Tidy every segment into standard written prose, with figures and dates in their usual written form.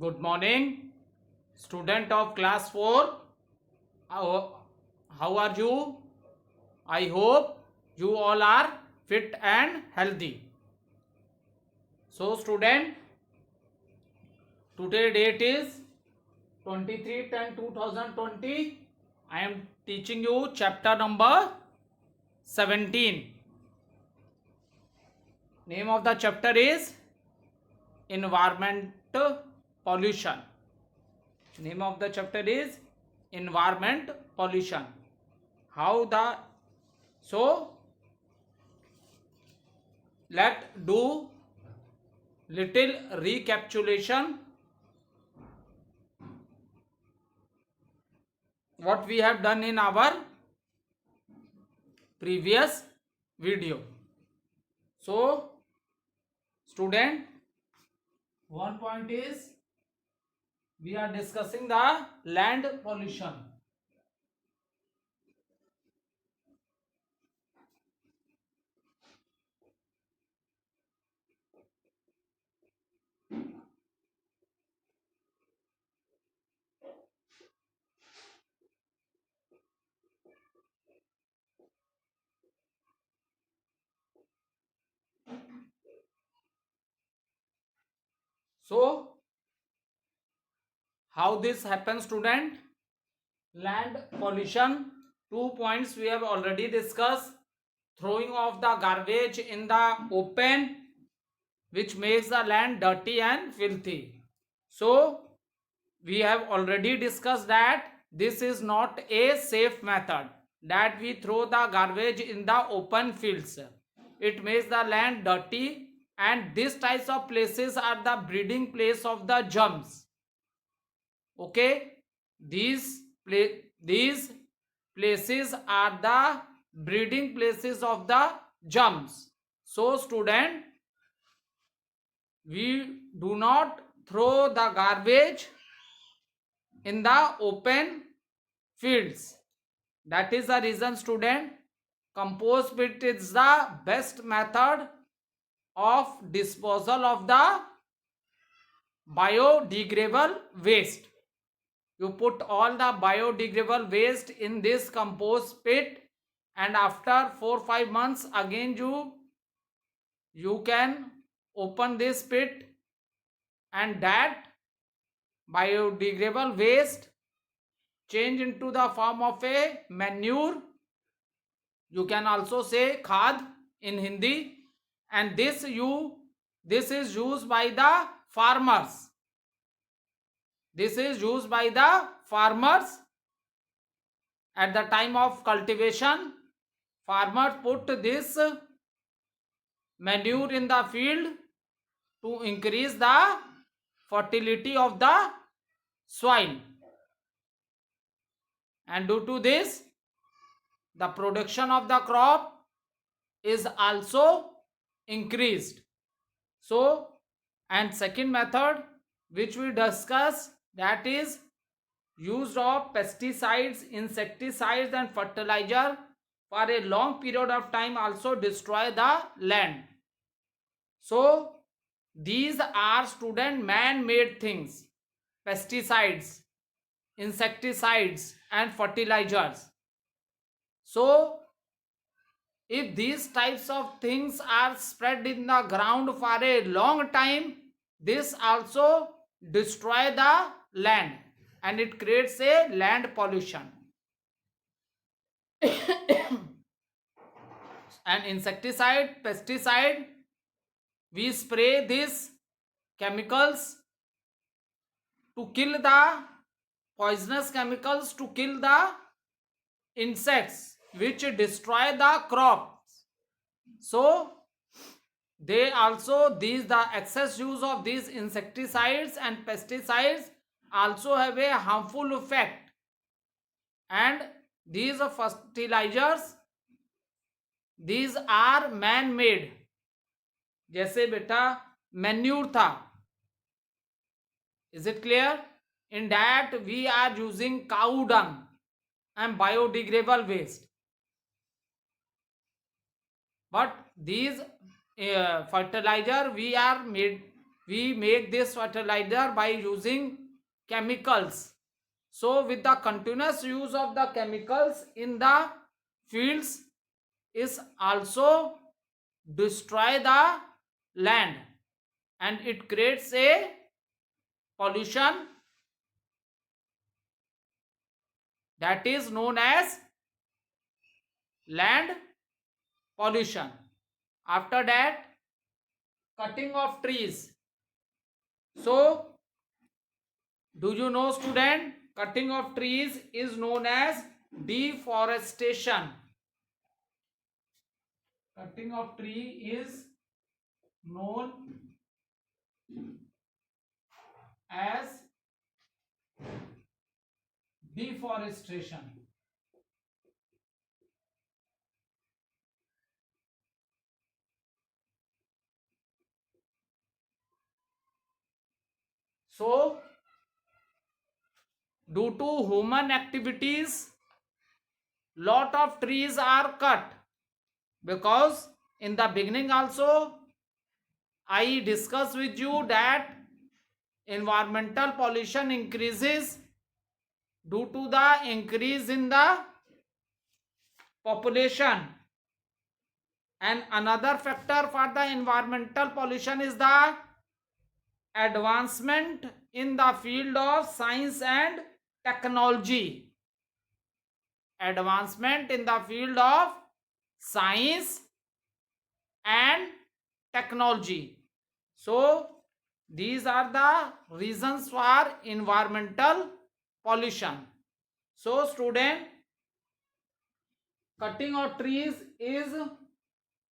Good morning, student of class 4. How are you? I hope you all are fit and healthy. So, student, today date is 23/10/2020. I am teaching you chapter number 17. Name of the chapter is Environment Pollution. Name of the chapter is Environment Pollution. How the so let do little recapitulation what we have done in our previous video. So student, one point is we are discussing the land pollution. So how this happens, student? Land pollution, 2 points we have already discussed. Throwing of the garbage in the open, which makes the land dirty and filthy. So we have already discussed that this is not a safe method, that we throw the garbage in the open fields. It makes the land dirty, and these types of places are the breeding place of the germs. Okay, these places are the breeding places of the germs. So student, we do not throw the garbage in the open fields. That is the reason, student, compost pit is the best method of disposal of the biodegradable waste. You put all the biodegradable waste in this compost pit, and after 4-5 months again you can open this pit, and that biodegradable waste change into the form of a manure. You can also say khad in Hindi, and this is used by the farmers. This is used by the farmers at the time of cultivation. Farmers put this manure in the field to increase the fertility of the soil, and due to this the production of the crop is also increased. So, and second method which we discuss, that is use of pesticides, insecticides and fertilizer for a long period of time also destroy the land. So these are, student, man-made things: pesticides, insecticides and fertilizers. So if these types of things are spread in the ground for a long time, this also destroy the land, and it creates a land pollution. And insecticide, pesticide, we spray these chemicals to kill the poisonous chemicals to kill the insects which destroy the crops. So they also, the excess use of these insecticides and pesticides also have a harmful effect. And these fertilizers, these are man made. जैसे बेटा manure था, is it clear? In that we are using cow dung and biodegradable waste, but these fertilizer we we make this fertilizer by using chemicals. So with the continuous use of the chemicals in the fields is also destroy the land, and it creates a pollution that is known as land pollution. After that, cutting of trees. So do you know, student, cutting of trees is known as deforestation. Cutting of tree is known as deforestation. So due to human activities, lot of trees are cut, because in the beginning also I discussed with you that environmental pollution increases due to the increase in the population, and another factor for the environmental pollution is the advancement in the field of science and technology. Advancement in the field of science and technology. So these are the reasons for environmental pollution. So student, cutting of trees is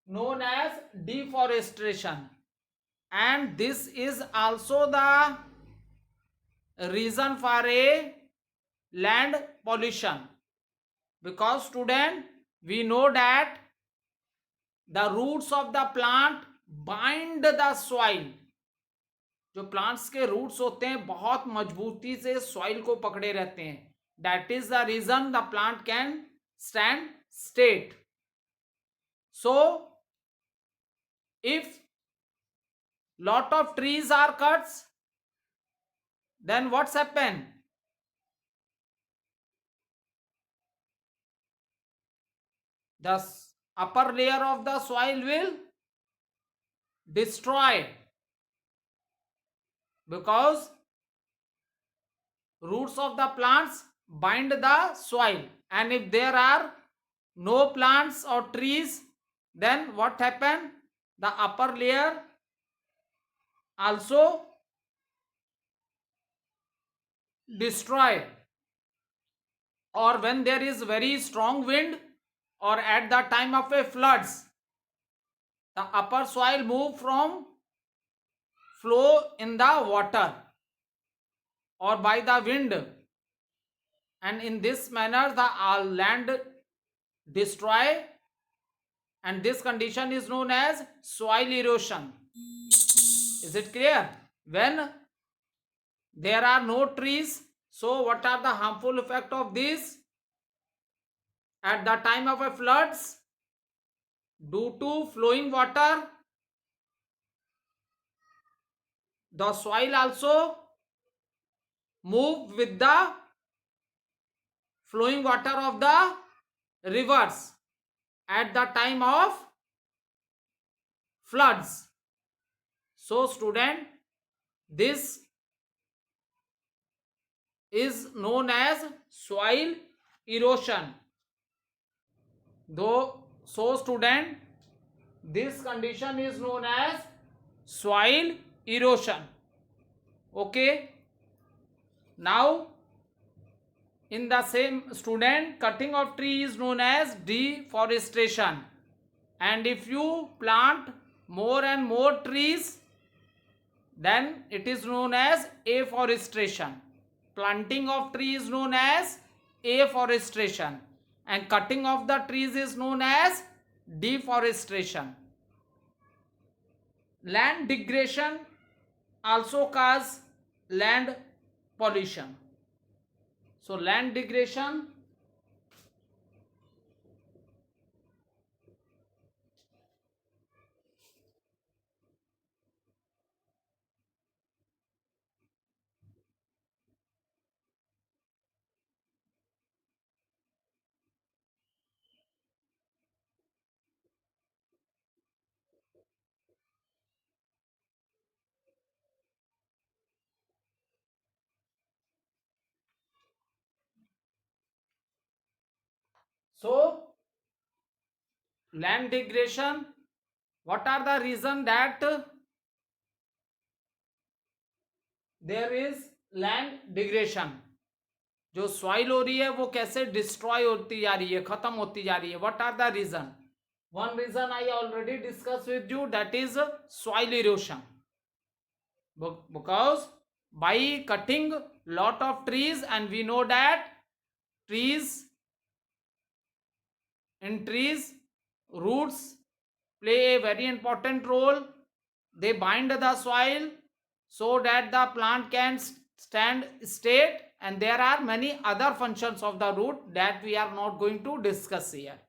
known as deforestation, and this is also the reason for a land pollution, because student, we know that the roots of the plant bind the soil. जो plants के roots होते हैं बहुत मजबूती से soil को पकड़े रहते हैं. That is the reason the plant can stand state. So if lot of trees are cut, then what's happen? The upper layer of the soil will destroy, because roots of the plants bind the soil, and if there are no plants or trees, then what happen? The upper layer also destroy, or when there is very strong wind or at the time of a floods, the upper soil move from flow in the water or by the wind, and in this manner the land destroy, and this condition is known as soil erosion. Is it clear? When there are no trees, so what are the harmful effect of this? At the time of a floods, due to flowing water, the soil also move with the flowing water of the rivers at the time of floods. So student, this is known as soil erosion. Though, so student, this condition is known as soil erosion. Okay. Now in the same, student, cutting of tree is known as deforestation, and if you plant more and more trees, then it is known as afforestation. Planting of tree is known as afforestation, and cutting of the trees is known as deforestation. Land degradation also cause land pollution. So land degradation So land degradation, what are the reason that there is land degradation? जो soil हो रही है वो कैसे destroy होती जा रही है, खत्म होती जा रही है? What are the reason? One reason I already discuss with you, that is soil erosion. Because by cutting lot of trees, and we know that trees, in trees roots play a very important role. They bind the soil so that the plant can stand straight, and there are many other functions of the root that we are not going to discuss here.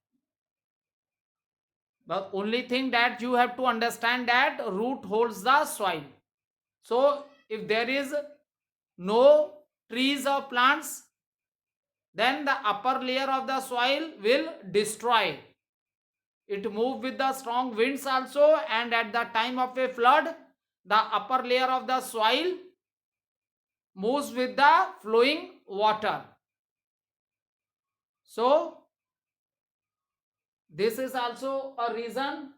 The only thing that you have to understand that root holds the soil. So if there is no trees or plants, then the upper layer of the soil will destroy. It moves with the strong winds also, and at the time of a flood, the upper layer of the soil moves with the flowing water. So this is also a reason.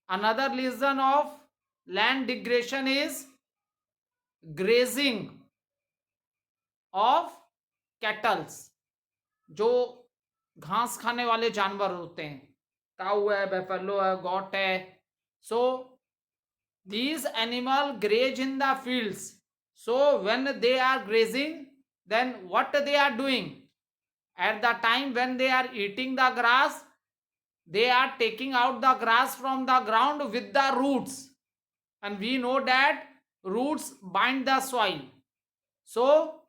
Another reason of land degradation is grazing of cattle. जो घास खाने वाले जानवर होते हैं, काऊ है, buffalo है, got है. सो these animal graze in the fields. So when they are grazing, then what they are doing? At the time when they are eating the grass, they are taking out the grass from the ground with the roots, and we know that roots bind the soil. So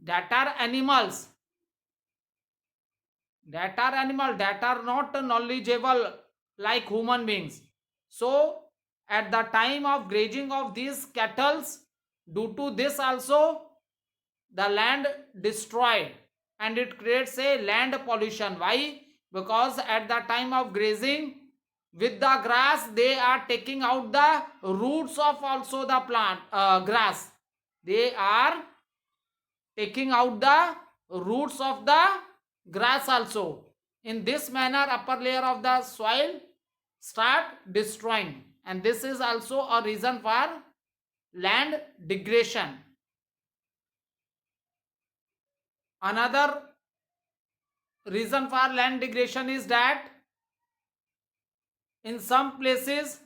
that are animals that are not knowledgeable like human beings. So at the time of grazing of these cattle, due to this also the land destroyed, and it creates a land pollution. Why? Because at the time of grazing with the grass, they are taking out the roots of also the plant grass. They are taking out the roots of the grass also. In this manner, upper layer of the soil start destroying, and this is also a reason for land degradation. Another reason for land degradation is that in some places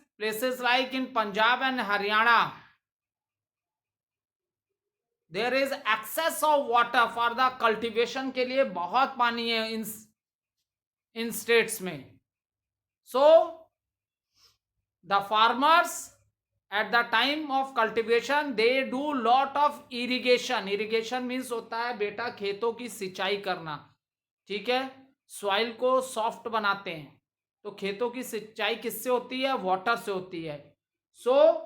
like in Punjab and Haryana, there is excess of water for the cultivation. के लिए बहुत पानी है in states में. So the farmers at the time of cultivation, they do lot of irrigation means होता है बेटा खेतों की सिंचाई करना, ठीक है. सॉइल को सॉफ्ट बनाते हैं, तो खेतों की सिंचाई किससे होती है? वाटर से होती है. सो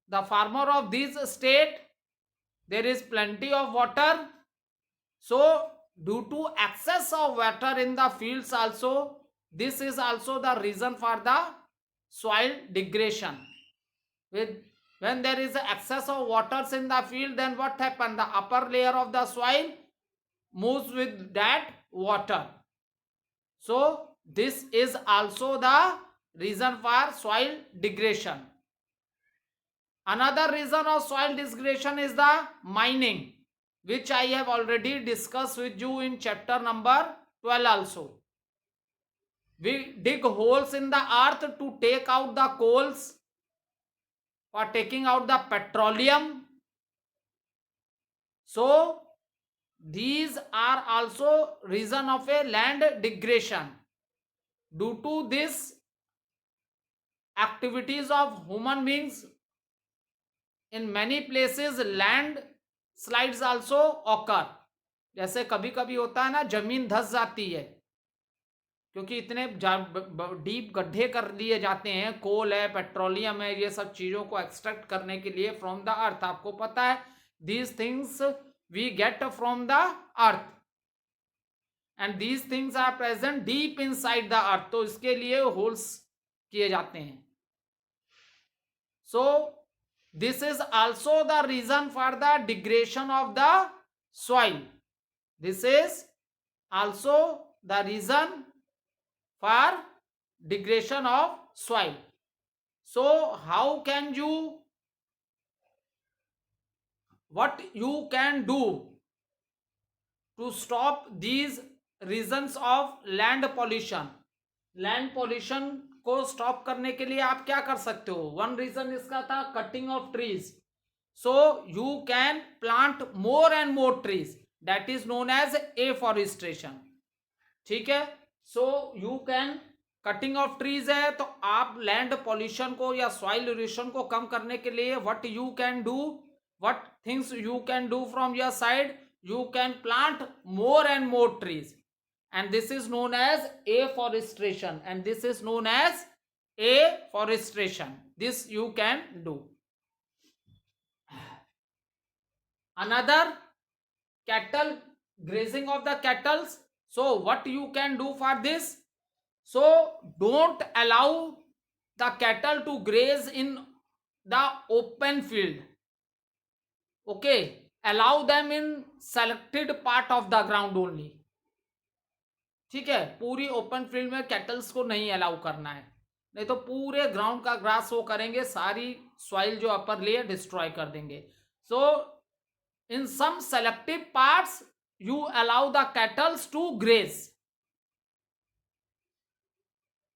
the farmer of this state, there is plenty of water. So due to excess of water in the fields also, this is also the reason for the soil degradation. When there is excess of waters in the field, then what happens? The upper layer of the soil moves with that water. So this is also the reason for soil degradation. Another reason of soil degradation is the mining, which I have already discussed with you in chapter number 12 also. We dig holes in the earth to take out the coals, for taking out the petroleum. So these are also reason of a land degradation. Due to this activities of human beings, in many places land slides also occur. जैसे कभी कभी होता है ना, जमीन धस जाती है क्योंकि इतने डीप गड्ढे कर लिए जाते हैं. कोल है, पेट्रोलियम है, ये सब चीजों को एक्सट्रैक्ट करने के लिए फ्रॉम द अर्थ. आपको पता है these things we get from the earth, and these things are present deep inside the earth. तो इसके लिए होल्स किए जाते हैं. So this is also the reason for the degradation of the soil. This is also the reason for degradation of soil. So how can you, what you can do to stop these reasons of land pollution? Land pollution को stop करने के लिए आप क्या कर सकते हो? One reason इसका था cutting of trees. So you can plant more and more trees, that is known as afforestation. ठीक है. So you can, cutting of trees है तो आप लैंड पॉल्यूशन को या सॉइल इरोशन को कम करने के लिए what you can do, what things you can do from your side, you can plant more and more trees, and this is known as afforestation, and this is known as afforestation. This you can do. Another, cattle, grazing of the cattle. So what you can do for this? So don't allow the cattle to graze in the open field. Okay, allow them in selected part of the ground only. ठीक है, पूरी open field में kettles को नहीं allow करना है, नहीं तो पूरे ग्राउंड का ग्रास वो करेंगे, सारी सॉइल जो अपर लेयर डिस्ट्रॉय कर देंगे. So in some selective parts you allow the cattles to graze.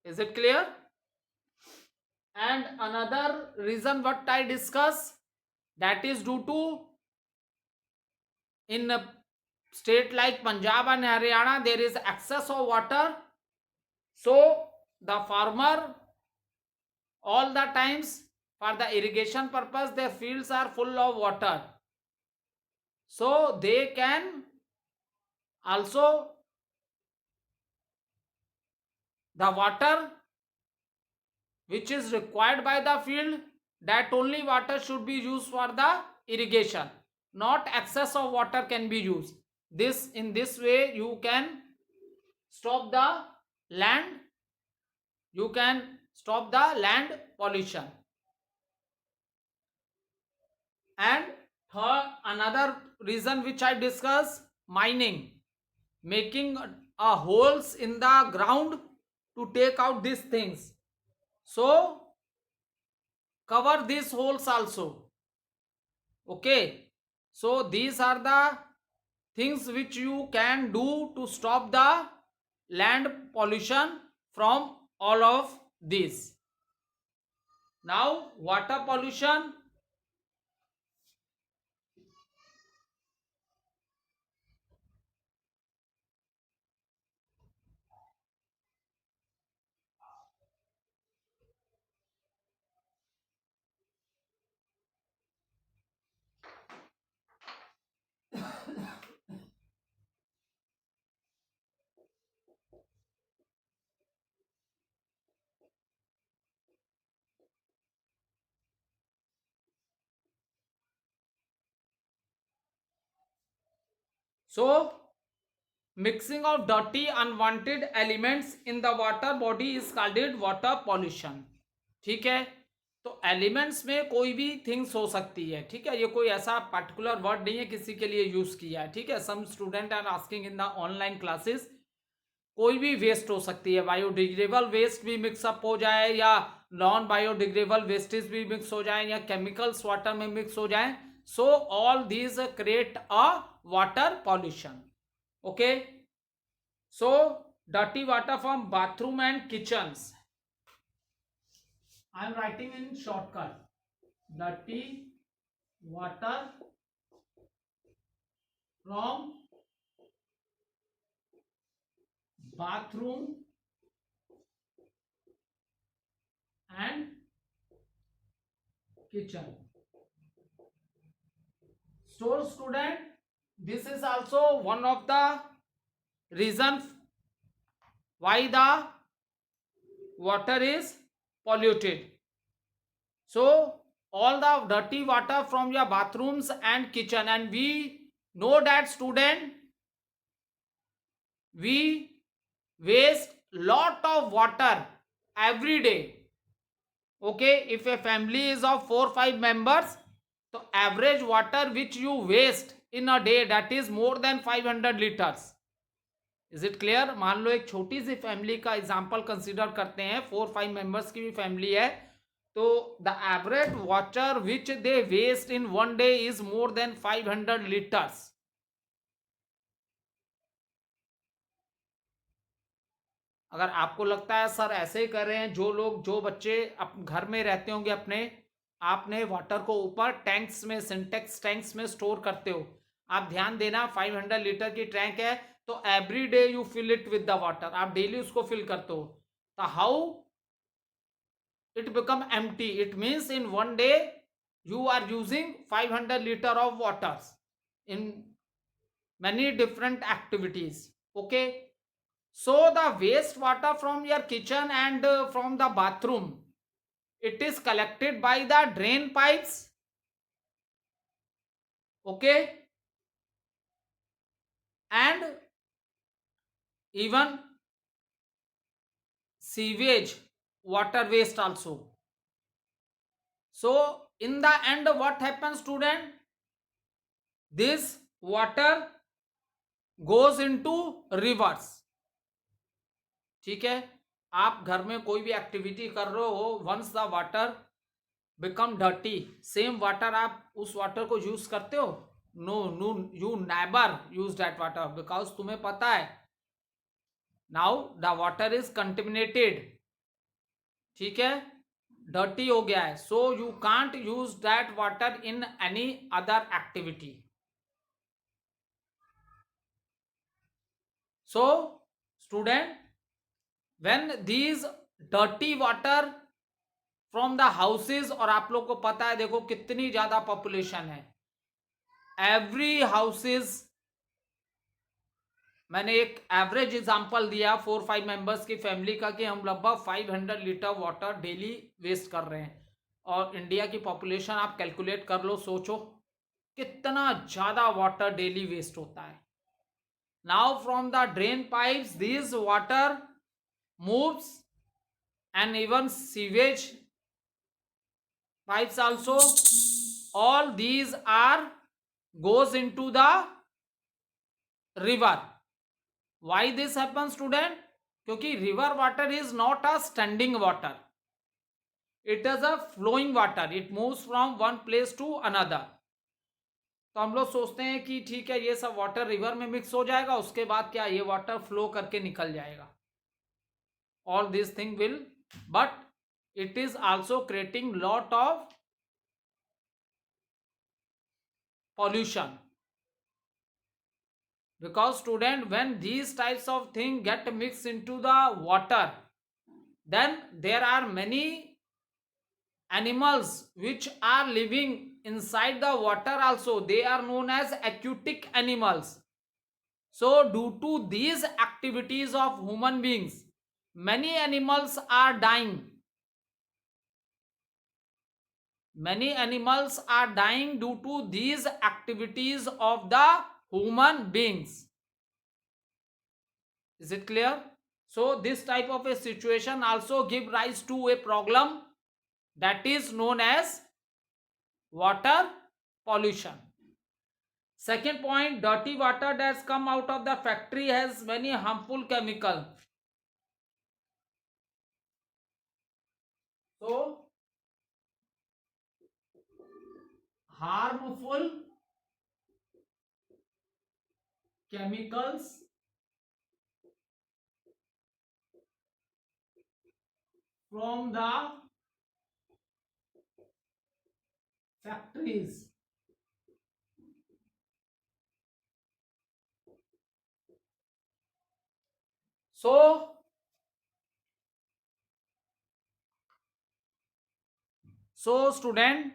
Is it clear? And another reason what I discuss, that is due to in a state like Punjab and Haryana there is excess of water, so the farmer all the times for the irrigation purpose their fields are full of water, so they can also, the water which is required by the field, that only water should be used for the irrigation, not excess of water can be used. This, in this way you can stop the land, you can stop the land pollution. And third, another reason which I discussed, mining, making holes in the ground to take out these things. So cover these holes also. Okay, so these are the things which you can do to stop the land pollution from all of these. Now water pollution. So mixing of dirty unwanted elements in the water body is called it water pollution. ठीक है, तो elements में कोई भी things हो सकती है. ठीक है, ये कोई ऐसा पर्टिकुलर वर्ड नहीं है किसी के लिए यूज किया है. ठीक है, some student are asking in the online classes, कोई भी वेस्ट हो सकती है, बायोडिग्रेडेबल वेस्ट भी मिक्सअप हो जाए या नॉन बायोडिग्रेडेबल वेस्टेज भी मिक्स हो जाए या केमिकल्स वाटर में मिक्स हो जाए. So all these create a water pollution. Okay, so dirty water from bathroom and kitchens. I am writing in shortcut. Dirty water from bathroom and kitchen. So student, this is also one of the reasons why the water is polluted. So all the dirty water from your bathrooms and kitchen, and we know that student, we waste lot of water every day. Okay, if a family is of 4-5 members, so average water which you waste in a day, that is more than 500 liters. Is it clear? मान लो एक छोटी सी family का example consider करते हैं, 4-5 members की भी फैमिली है, तो the average water which they waste in one day is more than 500 litres. अगर आपको लगता है सर ऐसे ही कर रहे हैं, जो लोग, जो बच्चे घर में रहते होंगे अपने, आपने वाटर को ऊपर टैंक्स में, सिंटेक्स टैंक्स में स्टोर करते हो, आप ध्यान देना 500 लीटर की टैंक है, तो every day you fill it with the water, आप डेली उसको फिल करते हो, तो how it become empty? It means in one day you are using 500 liter of waters in many different activities. Okay, so the waste water from your kitchen and from the bathroom, it is collected by the drain pipes. Okay, and even sewage water waste also. So in the end what happens, student? This water goes into rivers. ठीक है, आप घर में कोई भी activity कर रहे हो, once the water become dirty, same water आप उस वाटर को यूज करते हो? No no, you never use that water, because तुम्हें पता है now the water is contaminated. ठीक है, डर्टी हो गया है, so you can't use that water in any other activity. So student, when these dirty water from the houses, और आप लोग को पता है, देखो कितनी ज्यादा पॉपुलेशन है, एवरी हाउसेज, मैंने एक एवरेज एग्जांपल दिया 4-5 मेंबर्स की फैमिली का, कि हम लगभग 500 लीटर वाटर डेली वेस्ट कर रहे हैं, और इंडिया की पॉपुलेशन आप कैलकुलेट कर लो, सोचो कितना ज्यादा वाटर डेली वेस्ट होता है. Now from the drain pipes this water moves, and even sewage pipes also, all these are goes into the river. Why this happens, student? क्योंकि river water is not a standing water, it is a flowing water, it moves from one place to another. तो हम लोग सोचते हैं कि ठीक है, ये सब वाटर रिवर में मिक्स हो जाएगा, उसके बाद क्या, ये वाटर फ्लो करके निकल जाएगा. All these thing will, but it is also creating lot of pollution, because student, when these types of thing get mixed into the water, then there are many animals which are living inside the water also, they are known as aquatic animals. So due to these activities of human beings, many animals are dying. Many animals are dying due to these activities of the human beings. Is it clear? So this type of a situation also give rise to a problem that is known as water pollution. Second point, dirty water that's come out of the factory has many harmful chemicals. So harmful chemicals from the factories. So student,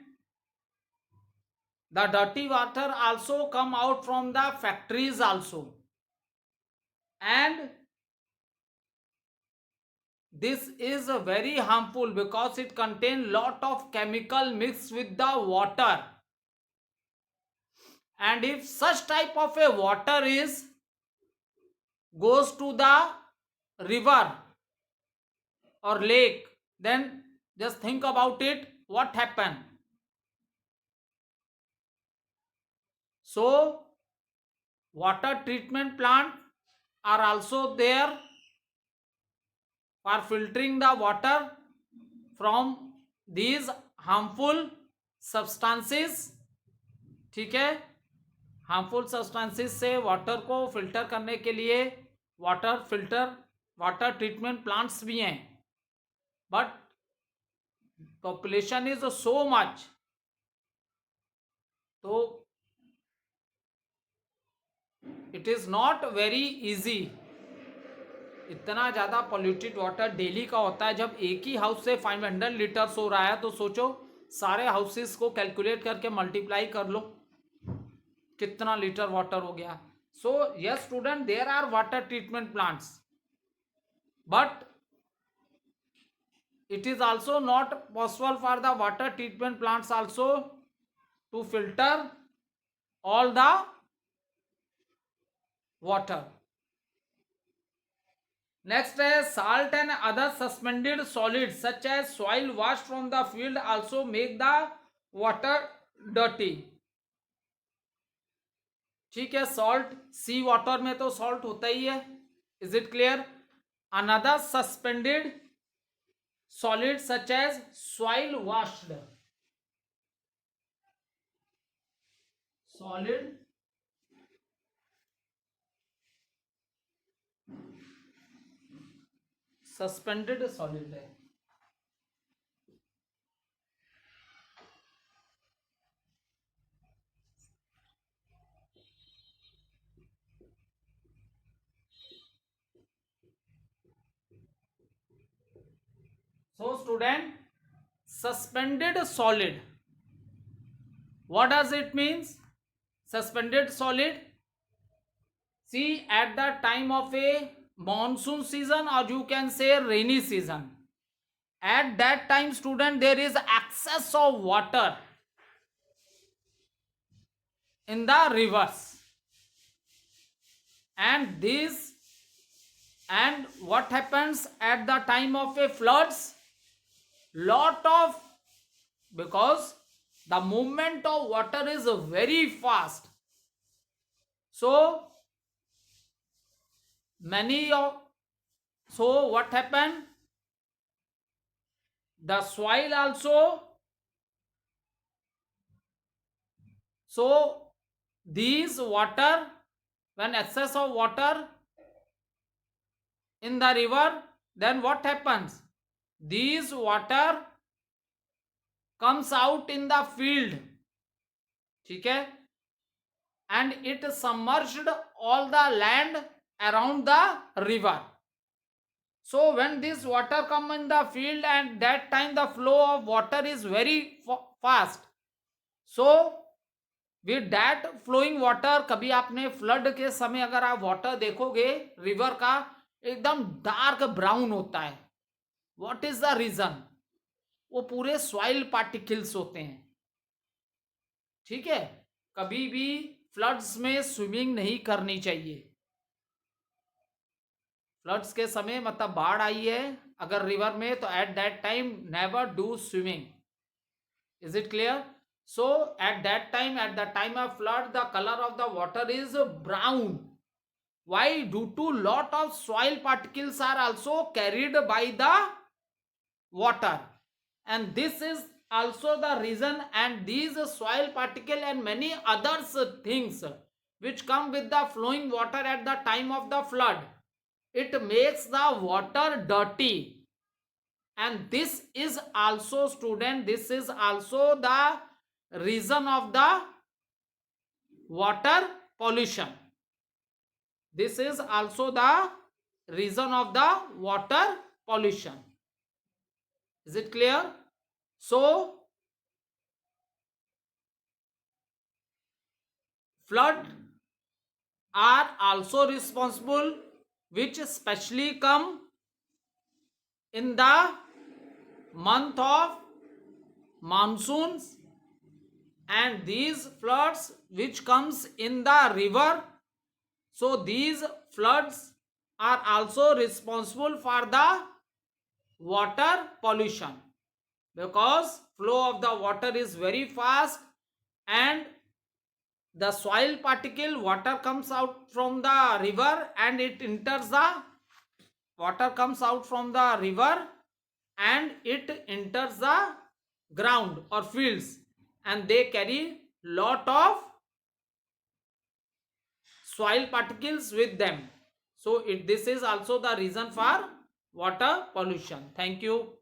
the dirty water also come out from the factories also, and this is very harmful because it contains lot of chemical mixed with the water, and if such type of a water is goes to the river or lake, then just think about it, what happen. So water treatment plant are also there for filtering the water from these harmful substances. ठीक है, harmful substances से water को filter करने के लिए water filter water treatment plants भी हैं, but population is so much, तो it is not very easy. इतना ज़्यादा पॉल्यूटेड वाटर डेली का होता है। जब एक ही हाउस से 500 लीटर्स हो रहा है तो सोचो सारे हाउसेस को कैलकुलेट करके मल्टीप्लाई कर लो कितना लीटर वाटर हो गया। So yes student, there are water treatment plants, but it is also not possible for the water treatment plants also to filter all the water. Next is salt and other suspended solids such as soil washed from the field also make the water dirty. ठीक है, salt सी water में तो salt होता ही है, is it clear? Another suspended solids such as soil washed solid suspended solid है। So student, suspended solid, what does it means? Suspended solid, see at the time of a monsoon season or you can say rainy season, at that time student there is excess of water in the rivers, and this, and what happens at the time of a floods, lot of, because the movement of water is very fast, so many of, so what happened, the soil also, so these water, when excess of water in the river, then what happens, these water comes out in the field, ठीक है, and it submerged all the land around the river. So when this water come in the field and that time the flow of water is very fast, so with that flowing water, कभी आपने flood के समय अगर आप water देखोगे river का, एकदम dark brown होता है। व्हाट इज द रीजन, वो पूरे सॉइल पार्टिकल्स होते हैं, ठीक है। कभी भी फ्लड्स में स्विमिंग नहीं करनी चाहिए। फ्लड्स के समय मतलब बाढ़ आई है अगर रिवर में, तो at that time never do swimming, is it clear? So at that time, at the time of flood, the color of the water is brown. Why? Due to lot of soil particles are also carried by the water, and this is also the reason, and these soil particle and many others things which come with the flowing water at the time of the flood, it makes the water dirty, and this is also student, this is also the reason of the water pollution. This is also the reason of the water pollution. Is it clear? So flood are also responsible, which especially come in the month of monsoons, and these floods which comes in the river, so these floods are also responsible for the water pollution, because flow of the water is very fast, and the soil particle, water comes out from the river and it enters the water comes out from the river and it enters the ground or fields, and they carry lot of soil particles with them. So this is also the reason for water pollution. Thank you.